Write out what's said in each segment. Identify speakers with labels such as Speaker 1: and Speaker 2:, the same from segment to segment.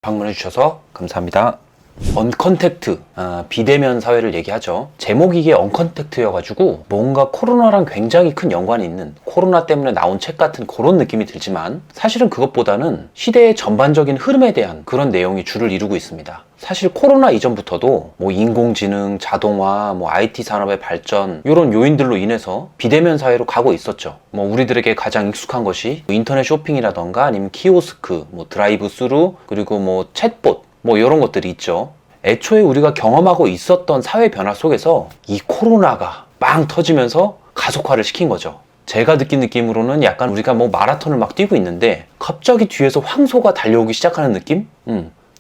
Speaker 1: 방문해 주셔서 감사합니다. 언컨택트, 비대면 사회를 얘기하죠. 제목이 이게 언컨택트여가지고 뭔가 코로나랑 굉장히 큰 연관이 있는, 코로나 때문에 나온 책 같은 그런 느낌이 들지만 사실은 그것보다는 시대의 전반적인 흐름에 대한 그런 내용이 주를 이루고 있습니다. 사실 코로나 이전부터도 뭐 인공지능, 자동화, 뭐 IT 산업의 발전 이런 요인들로 인해서 비대면 사회로 가고 있었죠. 뭐 우리들에게 가장 익숙한 것이 인터넷 쇼핑이라던가 아니면 키오스크, 뭐 드라이브 스루, 그리고 뭐 챗봇, 뭐 이런 것들이 있죠. 애초에 우리가 경험하고 있었던 사회 변화 속에서 이 코로나가 빵 터지면서 가속화를 시킨 거죠. 제가 느낀 느낌으로는 약간 우리가 뭐 마라톤을 막 뛰고 있는데 갑자기 뒤에서 황소가 달려오기 시작하는 느낌?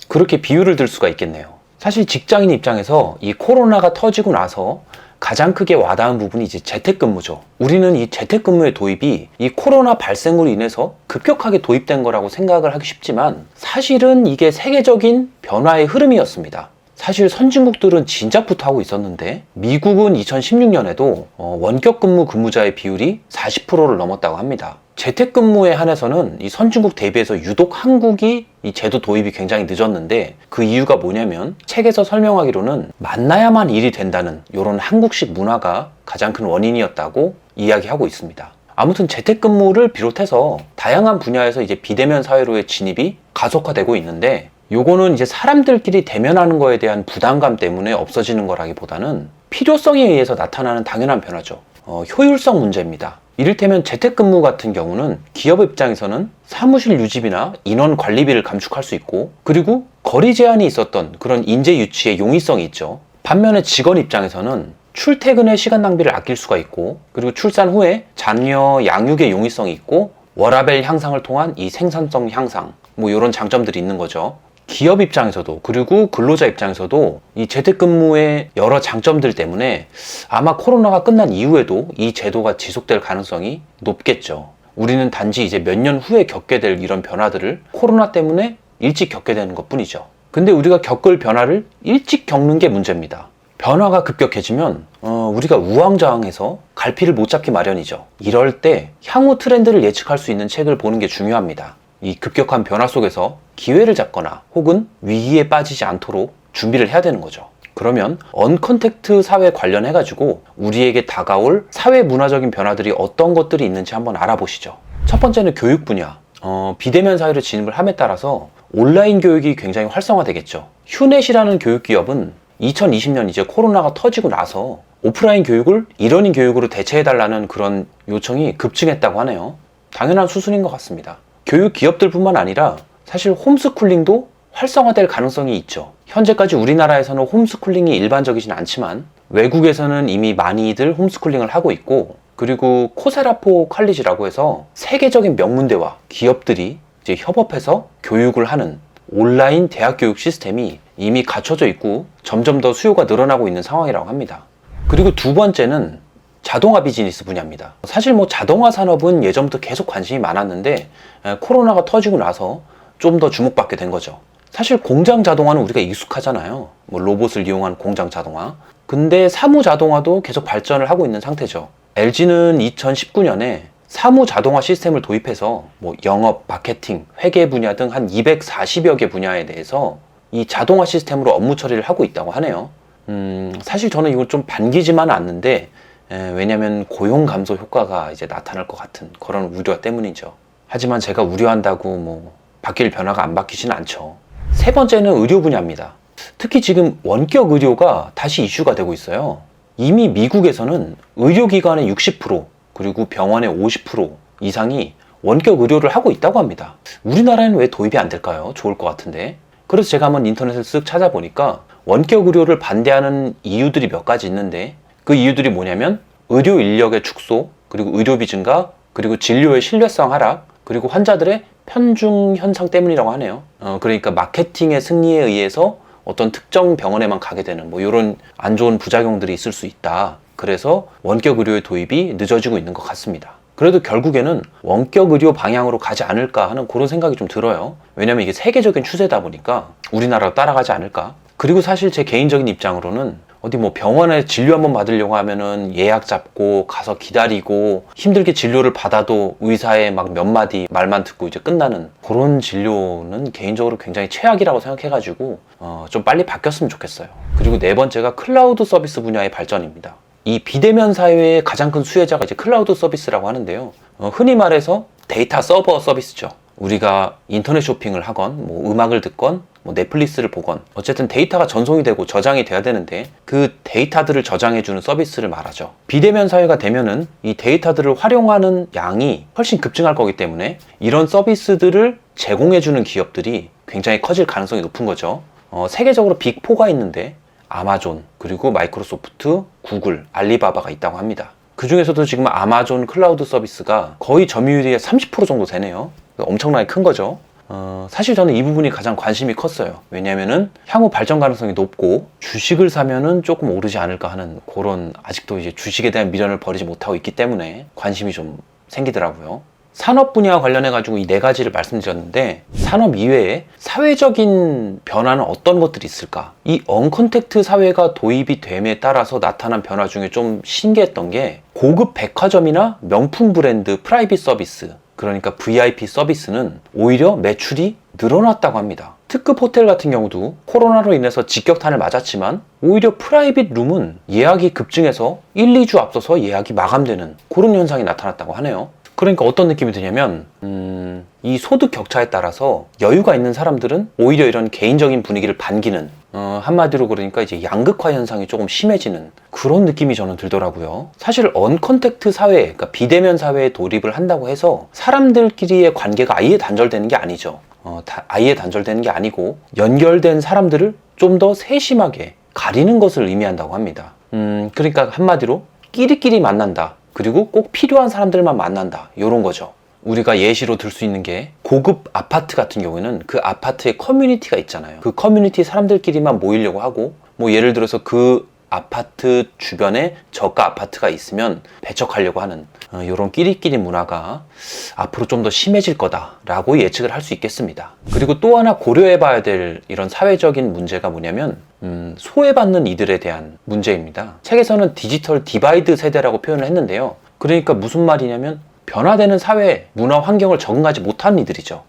Speaker 1: 그렇게 비유를 들 수가 있겠네요. 사실 직장인 입장에서 이 코로나가 터지고 나서 가장 크게 와닿은 부분이 이제 재택근무죠. 우리는 이 재택근무의 도입이 이 코로나 발생으로 인해서 급격하게 도입된 거라고 생각을 하기 쉽지만 사실은 이게 세계적인 변화의 흐름이었습니다. 사실 선진국들은 진작부터 하고 있었는데 미국은 2016년에도 원격 근무 근무자의 비율이 40%를 넘었다고 합니다. 재택근무에 한해서는 이 선진국 대비해서 유독 한국이 이 제도 도입이 굉장히 늦었는데 그 이유가 뭐냐면 책에서 설명하기로는 만나야만 일이 된다는 이런 한국식 문화가 가장 큰 원인이었다고 이야기하고 있습니다. 아무튼 재택근무를 비롯해서 다양한 분야에서 이제 비대면 사회로의 진입이 가속화되고 있는데 요거는 이제 사람들끼리 대면하는 거에 대한 부담감 때문에 없어지는 거라기보다는 필요성에 의해서 나타나는 당연한 변화죠. 효율성 문제입니다. 이를테면 재택근무 같은 경우는 기업 입장에서는 사무실 유지비나 인원 관리비를 감축할 수 있고 그리고 거리 제한이 있었던 그런 인재 유치의 용이성이 있죠. 반면에 직원 입장에서는 출퇴근의 시간 낭비를 아낄 수가 있고 그리고 출산 후에 자녀 양육의 용이성이 있고 워라밸 향상을 통한 이 생산성 향상 뭐 이런 장점들이 있는 거죠. 기업 입장에서도 그리고 근로자 입장에서도 이 재택근무의 여러 장점들 때문에 아마 코로나가 끝난 이후에도 이 제도가 지속될 가능성이 높겠죠. 우리는 단지 이제 몇 년 후에 겪게 될 이런 변화들을 코로나 때문에 일찍 겪게 되는 것 뿐이죠. 근데 우리가 겪을 변화를 일찍 겪는 게 문제입니다. 변화가 급격해지면 우리가 우왕좌왕해서 갈피를 못 잡기 마련이죠. 이럴 때 향후 트렌드를 예측할 수 있는 책을 보는 게 중요합니다. 이 급격한 변화 속에서 기회를 잡거나 혹은 위기에 빠지지 않도록 준비를 해야 되는 거죠. 그러면 언컨택트 사회 관련해가지고 우리에게 다가올 사회 문화적인 변화들이 어떤 것들이 있는지 한번 알아보시죠. 첫 번째는 교육 분야. 비대면 사회로 진입을 함에 따라서 온라인 교육이 굉장히 활성화되겠죠. 휴넷이라는 교육기업은 2020년 이제 코로나가 터지고 나서 오프라인 교육을 이러닝 교육으로 대체해달라는 그런 요청이 급증했다고 하네요. 당연한 수순인 것 같습니다. 교육 기업들뿐만 아니라 사실 홈스쿨링도 활성화될 가능성이 있죠. 현재까지 우리나라에서는 홈스쿨링이 일반적이진 않지만 외국에서는 이미 많이들 홈스쿨링을 하고 있고 그리고 코세라포 칼리지라고 해서 세계적인 명문대와 기업들이 이제 협업해서 교육을 하는 온라인 대학 교육 시스템이 이미 갖춰져 있고 점점 더 수요가 늘어나고 있는 상황이라고 합니다. 그리고 두 번째는 자동화 비즈니스 분야입니다. 사실 뭐 자동화 산업은 예전부터 계속 관심이 많았는데 코로나가 터지고 나서 좀 더 주목받게 된 거죠. 사실 공장 자동화는 우리가 익숙하잖아요. 뭐 로봇을 이용한 공장 자동화. 근데 사무 자동화도 계속 발전을 하고 있는 상태죠. LG는 2019년에 사무 자동화 시스템을 도입해서 뭐 영업, 마케팅, 회계 분야 등 한 240여 개 분야에 대해서 이 자동화 시스템으로 업무 처리를 하고 있다고 하네요. 사실 저는 이걸 좀 반기지만은 않는데 왜냐면 고용 감소 효과가 이제 나타날 것 같은 그런 우려 때문이죠. 하지만 제가 우려한다고 뭐 바뀔 변화가 안 바뀌지는 않죠. 세 번째는 의료 분야입니다. 특히 지금 원격 의료가 다시 이슈가 되고 있어요. 이미 미국에서는 의료기관의 60% 그리고 병원의 50% 이상이 원격 의료를 하고 있다고 합니다. 우리나라에는 왜 도입이 안 될까요? 좋을 것 같은데. 그래서 제가 한번 인터넷을 쓱 찾아보니까 원격 의료를 반대하는 이유들이 몇 가지 있는데 그 이유들이 뭐냐면 의료 인력의 축소, 그리고 의료비 증가, 그리고 진료의 신뢰성 하락, 그리고 환자들의 편중 현상 때문이라고 하네요. 그러니까 마케팅의 승리에 의해서 어떤 특정 병원에만 가게 되는 뭐 이런 안 좋은 부작용들이 있을 수 있다. 그래서 원격 의료의 도입이 늦어지고 있는 것 같습니다. 그래도 결국에는 원격 의료 방향으로 가지 않을까 하는 그런 생각이 좀 들어요. 왜냐면 이게 세계적인 추세다 보니까 우리나라도 따라가지 않을까. 그리고 사실 제 개인적인 입장으로는 어디 뭐 병원에 진료 한번 받으려고 하면은 예약 잡고 가서 기다리고 힘들게 진료를 받아도 의사의 막 몇 마디 말만 듣고 이제 끝나는 그런 진료는 개인적으로 굉장히 최악이라고 생각해가지고 좀 빨리 바뀌었으면 좋겠어요. 그리고 네 번째가 클라우드 서비스 분야의 발전입니다. 이 비대면 사회의 가장 큰 수혜자가 이제 클라우드 서비스라고 하는데요. 흔히 말해서 데이터 서버 서비스죠. 우리가 인터넷 쇼핑을 하건 뭐 음악을 듣건 뭐 넷플릭스를 보건 어쨌든 데이터가 전송이 되고 저장이 돼야 되는데 그 데이터들을 저장해주는 서비스를 말하죠. 비대면 사회가 되면은 이 데이터들을 활용하는 양이 훨씬 급증할 거기 때문에 이런 서비스들을 제공해주는 기업들이 굉장히 커질 가능성이 높은 거죠. 세계적으로 빅4가 있는데 아마존, 그리고 마이크로소프트, 구글, 알리바바가 있다고 합니다. 그 중에서도 지금 아마존 클라우드 서비스가 거의 점유율이 30% 정도 되네요. 엄청나게 큰 거죠. 사실 저는 이 부분이 가장 관심이 컸어요. 왜냐면은 향후 발전 가능성이 높고 주식을 사면은 조금 오르지 않을까 하는 그런 아직도 이제 주식에 대한 미련을 버리지 못하고 있기 때문에 관심이 좀 생기더라고요. 산업 분야와 관련해 가지고 이 네 가지를 말씀드렸는데 산업 이외에 사회적인 변화는 어떤 것들이 있을까? 이 언컨택트 사회가 도입이 됨에 따라서 나타난 변화 중에 좀 신기했던 게 고급 백화점이나 명품 브랜드 프라이빗 서비스, 그러니까 VIP 서비스는 오히려 매출이 늘어났다고 합니다. 특급 호텔 같은 경우도 코로나로 인해서 직격탄을 맞았지만 오히려 프라이빗 룸은 예약이 급증해서 1, 2주 앞서서 예약이 마감되는 그런 현상이 나타났다고 하네요. 그러니까 어떤 느낌이 드냐면 이 소득 격차에 따라서 여유가 있는 사람들은 오히려 이런 개인적인 분위기를 반기는 한마디로 그러니까 이제 양극화 현상이 조금 심해지는 그런 느낌이 저는 들더라고요. 사실 언컨택트 사회, 그러니까 비대면 사회에 돌입을 한다고 해서 사람들끼리의 관계가 아예 단절되는 게 아니죠. 아예 단절되는 게 아니고 연결된 사람들을 좀 더 세심하게 가리는 것을 의미한다고 합니다. 그러니까 한마디로 끼리끼리 만난다. 그리고 꼭 필요한 사람들만 만난다. 이런 거죠. 우리가 예시로 들 수 있는 게 고급 아파트 같은 경우에는 그 아파트에 커뮤니티가 있잖아요. 그 커뮤니티 사람들끼리만 모이려고 하고 뭐 예를 들어서 그 아파트 주변에 저가 아파트가 있으면 배척하려고 하는 이런 끼리끼리 문화가 앞으로 좀 더 심해질 거다라고 예측을 할 수 있겠습니다. 그리고 또 하나 고려해 봐야 될 이런 사회적인 문제가 뭐냐면 소외받는 이들에 대한 문제입니다. 책에서는 디지털 디바이드 세대라고 표현을 했는데요. 그러니까 무슨 말이냐면 변화되는 사회, 문화 환경을 적응하지 못한 이들이죠.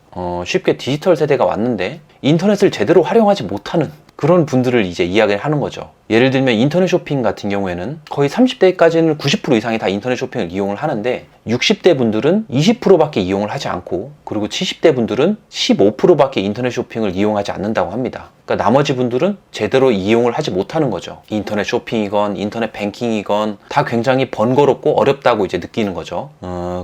Speaker 1: 쉽게 디지털 세대가 왔는데 인터넷을 제대로 활용하지 못하는 그런 분들을 이제 이야기를 하는 거죠. 예를 들면 인터넷 쇼핑 같은 경우에는 거의 30대까지는 90% 이상이 다 인터넷 쇼핑을 이용을 하는데 60대 분들은 20%밖에 이용을 하지 않고 그리고 70대 분들은 15%밖에 인터넷 쇼핑을 이용하지 않는다고 합니다. 그러니까 나머지 분들은 제대로 이용을 하지 못하는 거죠. 인터넷 쇼핑이건 인터넷 뱅킹이건 다 굉장히 번거롭고 어렵다고 이제 느끼는 거죠.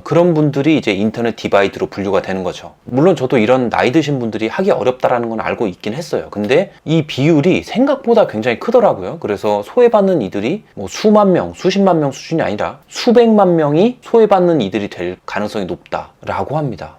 Speaker 1: 그런 분들이 이제 인터넷 디바이드로 분류가 되는 거죠. 물론 저도 이런 나이 드신 분들이 하기 어렵다라는 건 알고 있긴 했어요. 근데 이 비율이 생각보다 굉장히 크더라고요. 그래서 소외받는 이들이 뭐 수만 명, 수십만 명 수준이 아니라 수백만 명이 소외받는 이들이 될 가능성이 높다라고 합니다.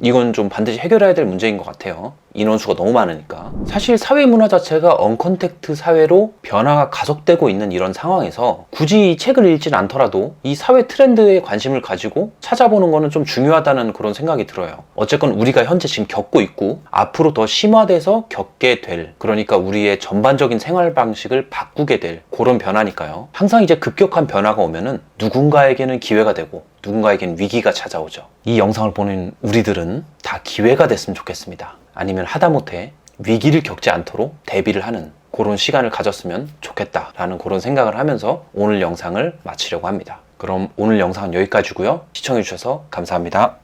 Speaker 1: 이건 좀 반드시 해결해야 될 문제인 것 같아요. 인원수가 너무 많으니까. 사실 사회 문화 자체가 언컨택트 사회로 변화가 가속되고 있는 이런 상황에서 굳이 이 책을 읽진 않더라도 이 사회 트렌드에 관심을 가지고 찾아보는 거는 좀 중요하다는 그런 생각이 들어요. 어쨌건 우리가 현재 지금 겪고 있고 앞으로 더 심화돼서 겪게 될, 그러니까 우리의 전반적인 생활 방식을 바꾸게 될 그런 변화니까요. 항상 이제 급격한 변화가 오면은 누군가에게는 기회가 되고 누군가에게는 위기가 찾아오죠. 이 영상을 보는 우리들은 다 기회가 됐으면 좋겠습니다. 아니면 하다못해 위기를 겪지 않도록 대비를 하는 그런 시간을 가졌으면 좋겠다라는 그런 생각을 하면서 오늘 영상을 마치려고 합니다. 그럼 오늘 영상은 여기까지고요. 시청해주셔서 감사합니다.